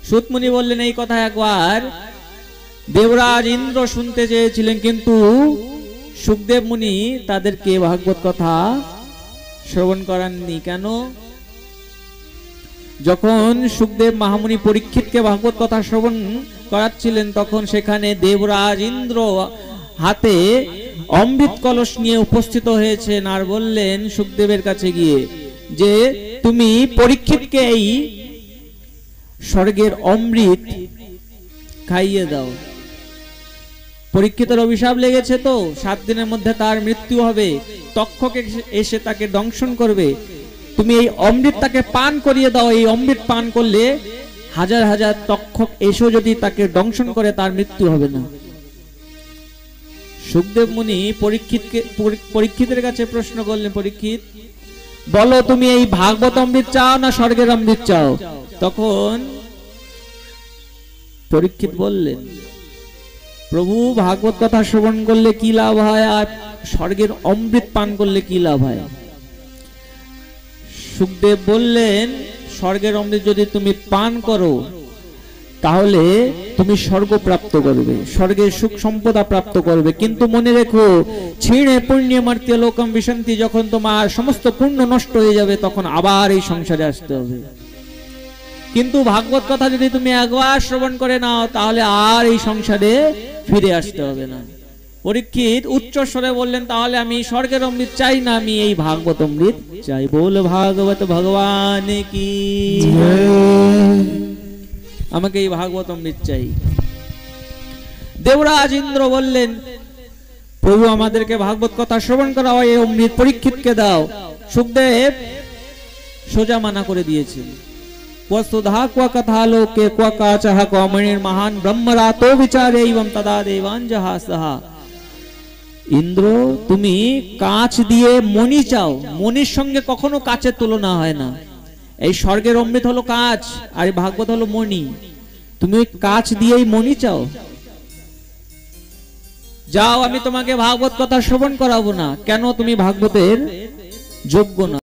সুতমুনি বললেন এই কথা একবার দেবরাজ ইন্দ্র শুনতে চেয়েছিলেন, কিন্তু সুখদেব মুনি তাদেরকে ভাগবত কথা শ্রবণ করাননি। কেন? যখন সুখদেব মহামুনি পরীক্ষিতকে ভাগবত কথা শ্রবণ করাচ্ছিলেন, তখন সেখানে দেবরাজ ইন্দ্র হাতে অমৃত কলস নিয়ে উপস্থিত হয়েছেন আর বললেন সুখদেবের কাছে গিয়ে যে তুমি পরীক্ষিতকে এই স্বর্গের অমৃত খাইয়ে দাও। পরীক্ষিতের অভিশাপ লেগেছে, তো 7 দিনের মধ্যে তার মৃত্যু হবে, তক্ষক এসে তাকে দংশন করবে। তুমি এই অমৃত তাকে পান করিয়ে দাও। এই অমৃত পান করলে হাজার হাজার তক্ষক এসেও যদি তাকে দংশন করে তার মৃত্যু হবে না। সুখদেব মুনি পরীক্ষিতের কাছে প্রশ্ন করলেন, পরীক্ষিত বলো তুমি এই ভাগবত অমৃত চাও না স্বর্গের অমৃত চাও? তখন পরীক্ষিত বললেন, প্রভু ভাগবত কথা শ্রবণ করলে কি লাভ হয় আর স্বর্গের অমৃত পান করলে কি লাভ হয়? সুখদেব বললেন, স্বর্গের অমৃত যদি তুমি পান করো তাহলে তুমি স্বর্গ প্রাপ্ত করবে, স্বর্গের সুখ সম্পদা প্রাপ্ত করবে। কিন্তু মনে রেখো, ছিণে পুণ্যে মার্ত্য লোকম বিশান্তি, যখন তোমার সমস্ত পুণ্য নষ্ট হয়ে যাবে তখন আবার এই সংসারে আসতে হবে। কিন্তু ভাগবত কথা যদি তুমি একবার শ্রবণ করে নাও তাহলে আর এই সংসারে ফিরে আসতে হবে না। পরীক্ষিত উচ্চ স্বরে বললেন, তাহলে আমি স্বর্গের অমৃত চাই না, আমি এই ভাগবত অমৃত চাই। বল ভাগবত ভগবান কি, আমাকে এই ভাগবত অমৃত চাই। দেবরাজ ইন্দ্র বললেন, প্রভু আমাদেরকে ভাগবত কথা শ্রবণ করাও, এই অমৃত পরীক্ষিতকে দাও। সুখদেব সোজা মানা করে দিয়েছেন। वस्तुधा क्व कथा लोके क्व काचः क्व मणिर्महान् ब्रह्मरातो विचारे एवं तदा देवान् जहासः। ইন্দ্র তুমি কাঁচ দিয়ে মণি চাও, মণির সঙ্গে কখনো কাচের তুলনা হয় না। এই স্বর্গের অমৃত হলো কাঁচ আর ভাগবত হলো মণি, তুমি কাঁচ দিয়েই মণি চাও? যাও, আমি তোমাকে ভাগবত কথা শ্রবণ করাবো না। কেন? তুমি ভাগবতের যোগ্য না।